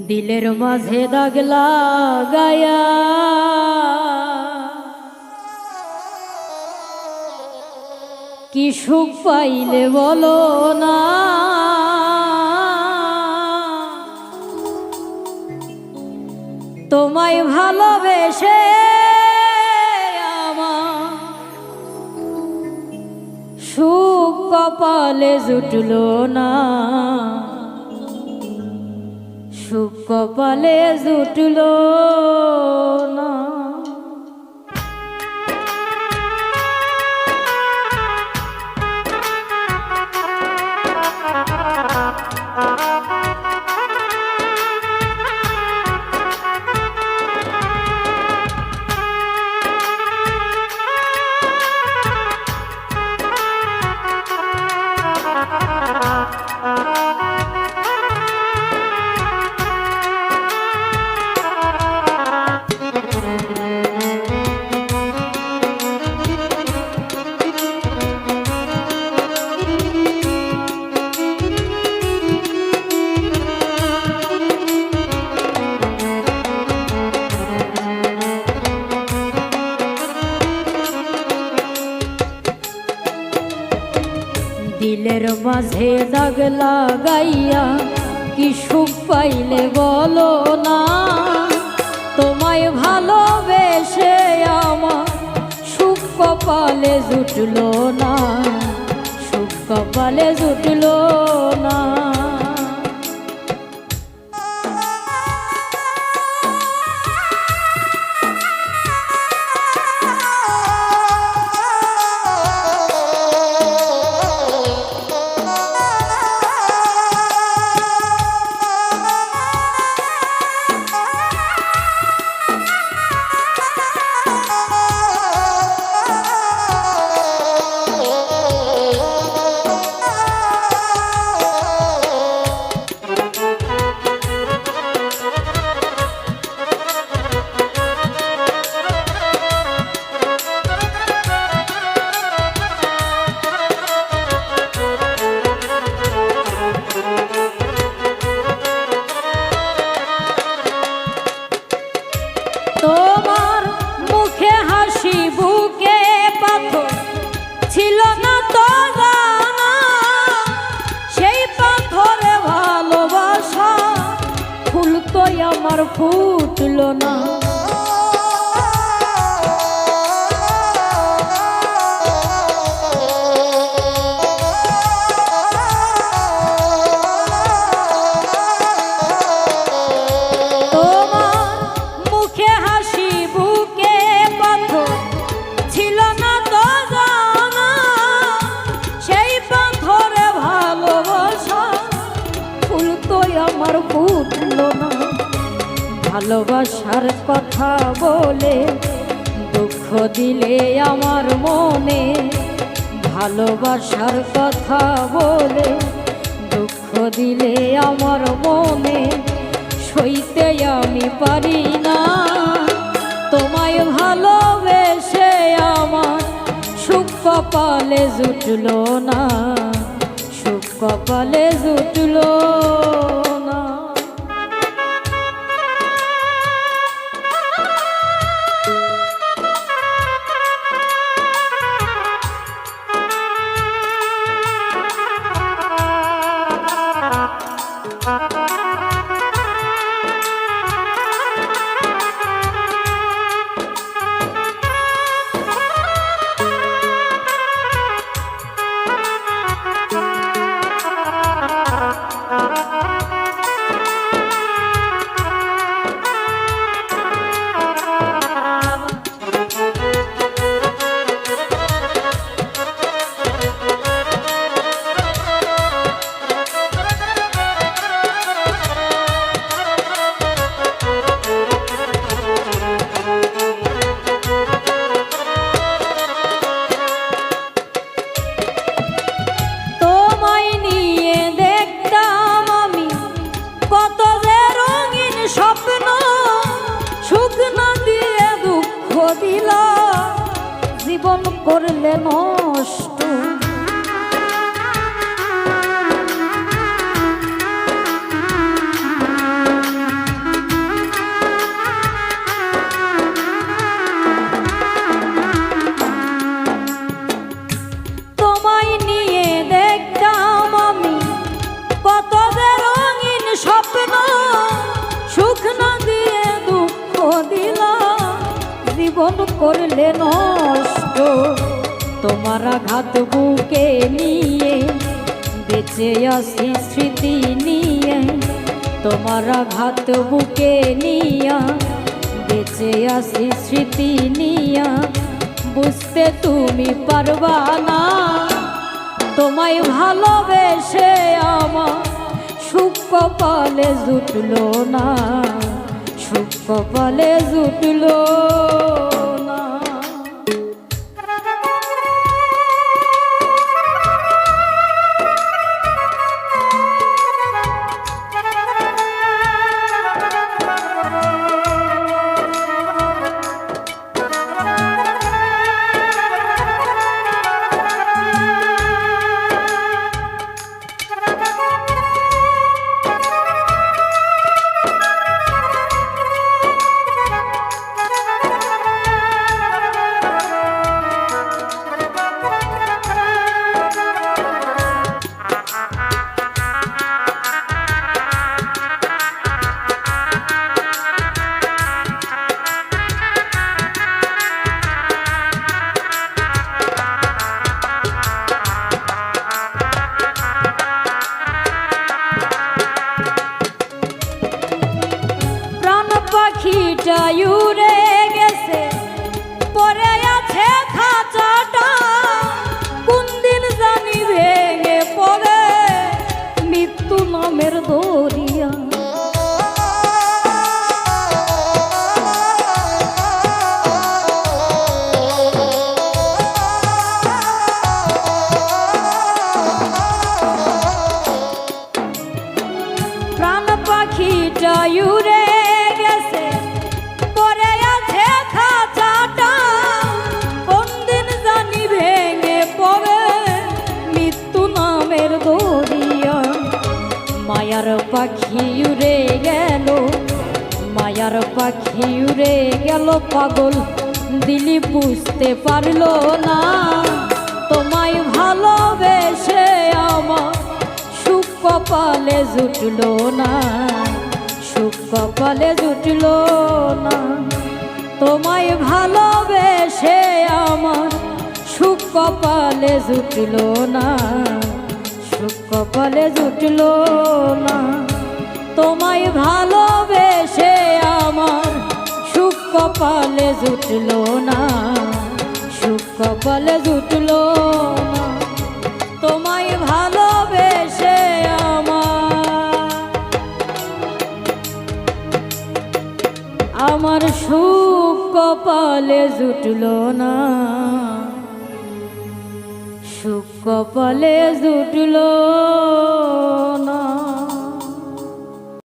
দিলের মাঝে দাগ লাগায়া কি সুখ পাইলে বলো না। তোমায় ভালোবেসে আমার সুখ কপালে জুটলো না, সুখ কপালে জুটলো না। দিলের মাঝে দাগ লাগাইয়া কি সুখ পাইলে বলো না। তোমায় ভালোবেসে আমার সুখ কপালে জুটলো না, সুখ কপালে জুটলো না। তোমার মুখে হাসি বুকে পাথর ছিল না তো জানা, সেই পাথরে ভালোবাসা ফুল তো আমার ফুটলো না। আমার ফুটলো না, ভালোবাসার কথা বলে দুঃখ দিলে আমার মনে, ভালোবাসার কথা বলে দুঃখ দিলে আমার মনে, সইতে আমি পারি না। তোমায় ভালোবেসে আমার সুখ কপালে জুটলো না, সুখ কপালে জুটলো না। জীবন করলে নষ্ট, করলে নষ্ট, তোমার আঘাত বুকে নিয়ে বেঁচে আছি স্মৃতি নিয়ে, তোমার আঘাত বুকে নিয়া বেঁচে আছি স্মৃতি নিয়া। বুঝতে তুমি পারবা না, তোমায় ভালোবেসে আমার সুখ কপালে জুটলো না, সুখ কপালে জুটলো না। পাখিটা উড়ে গেছে, পরে আছে খাঁচাটা, কোন দিন জানি ভেঙে পড়ে মৃত্যু নামের দরিয়া। প্রাণ পাখিটা উড়ে গেছে, পরে আছে খাঁচাটা, কোন দিন জানি ভেঙে পড়ে মৃত্যু নামের দরিয়া। মায়ার পাখি উড়ে গেল, মায়ার পাখি উড়ে গেল, পাগল দিলি বুঝতে পারলো না, তোমায় ভালোবেসে আমার সুখ কপালে জুটলো না, সুখ কপালে জুটলো না। তোমায় ভালোবেসে আমার সুখ কপালে জুটলো না, সুখ কপালে জুটলো না। তোমায় ভালোবেসে আমার সুখ কপালে জুটলো না, সুখ কপালে জুটলো না। তোমায় ভালোবেসে আমার সুখ কপালে জুটলো না, সুখ কপালে জুটলো।